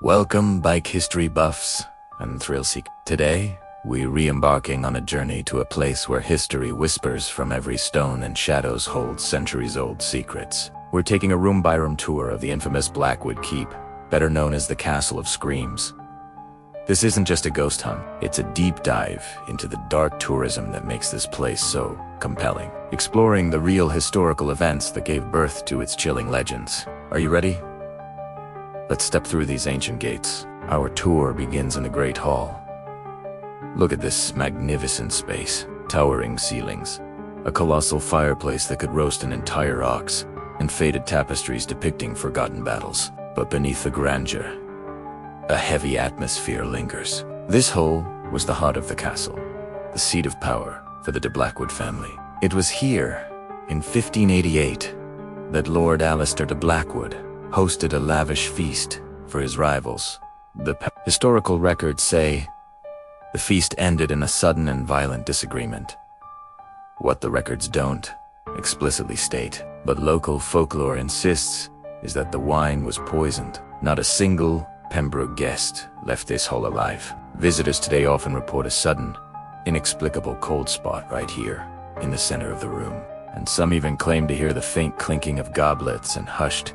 Welcome, bike history buffs and thrill seekers. Today, we're re-embarking on a journey to a place where history whispers from every stone and shadows hold centuries-old secrets. We're taking a room-by-room tour of the infamous Blackwood Keep, better known as the Castle of Screams. This isn't just a ghost hunt, it's a deep dive into the dark tourism that makes this place so compelling, exploring the real historical events that gave birth to its chilling legends. Are you ready? Let's step through these ancient gates. Our tour begins in the Great Hall. Look at this magnificent space, towering ceilings, a colossal fireplace that could roast an entire ox, and faded tapestries depicting forgotten battles. But beneath the grandeur, a heavy atmosphere lingers. This hall was the heart of the castle, the seat of power for the de Blackwood family. It was here, in 1588, that Lord Alistair de Blackwood hosted a lavish feast for his rivals. The historical records say the feast ended in a sudden and violent disagreement. What the records don't explicitly state, but local folklore insists, is that the wine was poisoned. Not a single Pembroke guest left this hall alive. Visitors today often report a sudden, inexplicable cold spot right here in the center of the room. And some even claim to hear the faint clinking of goblets and hushed,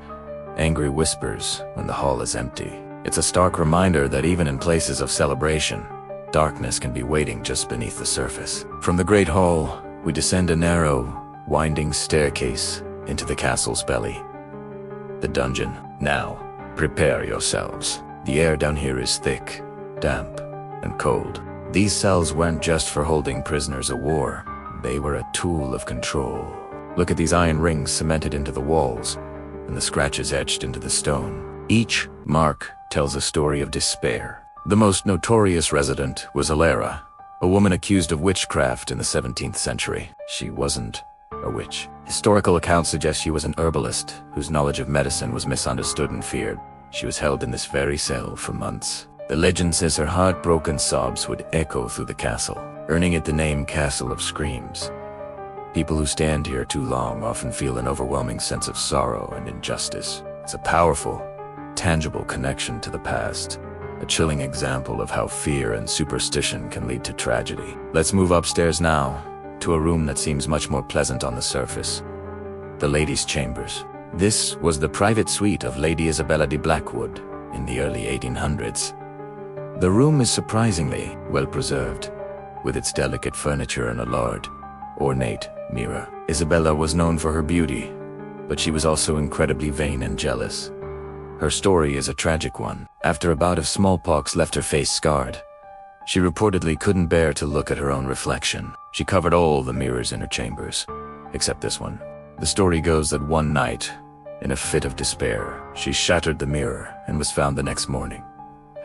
angry whispers when the hall is empty. It's a stark reminder that even in places of celebration, darkness can be waiting just beneath the surface. From the Great Hall, we descend a narrow, winding staircase into the castle's belly, the dungeon. Now, prepare yourselves. The air down here is thick, damp, and cold. These cells weren't just for holding prisoners of war. They were a tool of control. Look at these iron rings cemented into the walls, and the scratches etched into the stone. Each mark tells a story of despair. The most notorious resident was Alara, a woman accused of witchcraft in the 17th century. She wasn't a witch. Historical accounts suggest she was an herbalist whose knowledge of medicine was misunderstood and feared. She was held in this very cell for months. The legend says her heartbroken sobs would echo through the castle, earning it the name Castle of Screams. People who stand here too long often feel an overwhelming sense of sorrow and injustice. It's a powerful, tangible connection to the past, a chilling example of how fear and superstition can lead to tragedy. Let's move upstairs now, to a room that seems much more pleasant on the surface. The ladies' chambers. This was the private suite of Lady Isabella de Blackwood in the early 1800s. The room is surprisingly well preserved, with its delicate furniture and a large, ornate mirror. Isabella was known for her beauty, but she was also incredibly vain and jealous. Her story is a tragic one. After a bout of smallpox left her face scarred, she reportedly couldn't bear to look at her own reflection. She covered all the mirrors in her chambers, except this one. The story goes that one night, in a fit of despair, she shattered the mirror and was found the next morning,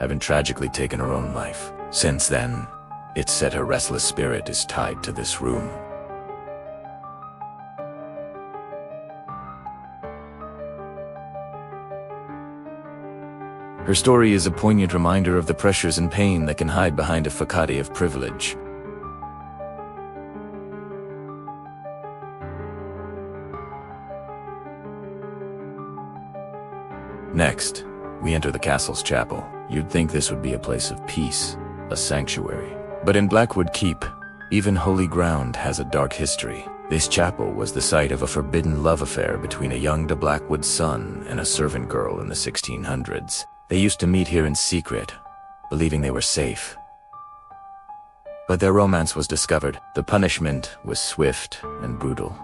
having tragically taken her own life. Since then, it's said her restless spirit is tied to this room. Her story is a poignant reminder of the pressures and pain that can hide behind a facade of privilege. Next, we enter the castle's chapel. You'd think this would be a place of peace, a sanctuary. But in Blackwood Keep, even holy ground has a dark history. This chapel was the site of a forbidden love affair between a young de Blackwood son and a servant girl in the 1600s. They used to meet here in secret, believing they were safe. But their romance was discovered. The punishment was swift and brutal.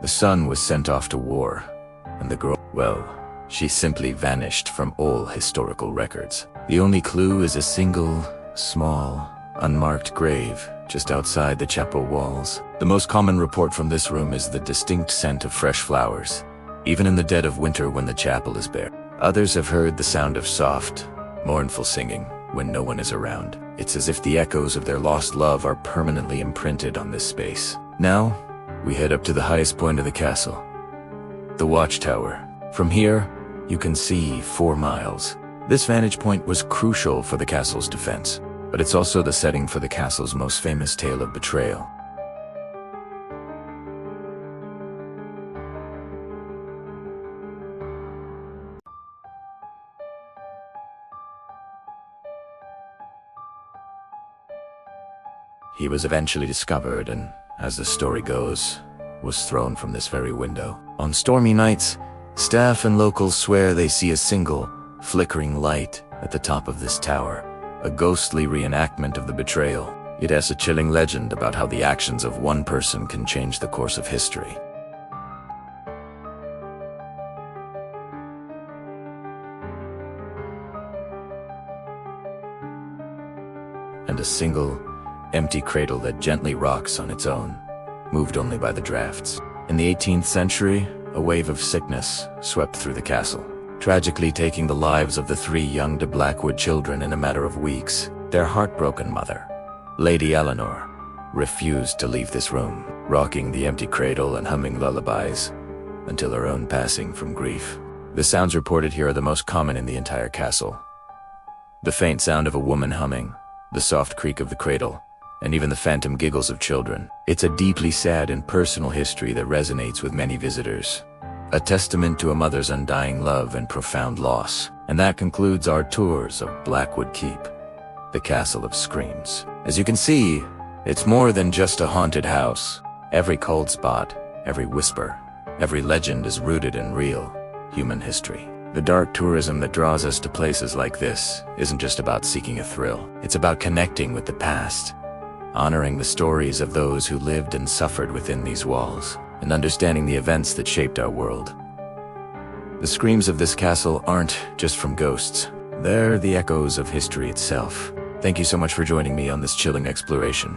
The son was sent off to war, and the girl, well, she simply vanished from all historical records. The only clue is a single, small, unmarked grave just outside the chapel walls. The most common report from this room is the distinct scent of fresh flowers, even in the dead of winter when the chapel is bare. Others have heard the sound of soft, mournful singing when no one is around. It's as if the echoes of their lost love are permanently imprinted on this space. Now, we head up to the highest point of the castle, the watchtower. From here, you can see 4 miles. This vantage point was crucial for the castle's defense, but it's also the setting for the castle's most famous tale of betrayal. He was eventually discovered and, as the story goes, was thrown from this very window. On stormy nights, staff and locals swear they see a single, flickering light at the top of this tower, a ghostly reenactment of the betrayal. It has a chilling legend about how the actions of one person can change the course of history. And a single, empty cradle that gently rocks on its own, moved only by the drafts. In the 18th century, a wave of sickness swept through the castle, tragically taking the lives of the 3 young de Blackwood children in a matter of weeks. Their heartbroken mother, Lady Eleanor, refused to leave this room, rocking the empty cradle and humming lullabies until her own passing from grief. The sounds reported here are the most common in the entire castle. The faint sound of a woman humming, the soft creak of the cradle, and even the phantom giggles of children. It's a deeply sad and personal history that resonates with many visitors, a testament to a mother's undying love and profound loss. And that concludes our tours of Blackwood Keep, the Castle of Screams. As you can see, it's more than just a haunted house. Every cold spot, every whisper, every legend is rooted in real human history. The dark tourism that draws us to places like this isn't just about seeking a thrill. It's about connecting with the past, honoring the stories of those who lived and suffered within these walls, and understanding the events that shaped our world. The screams of this castle aren't just from ghosts. They're the echoes of history itself. Thank you so much for joining me on this chilling exploration.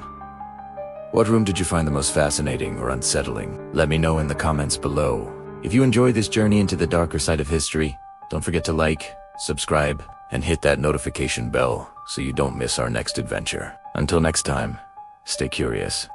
What room did you find the most fascinating or unsettling? Let me know in the comments below. If you enjoyed this journey into the darker side of history, don't forget to like, subscribe, and hit that notification bell so you don't miss our next adventure. Until next time, stay curious.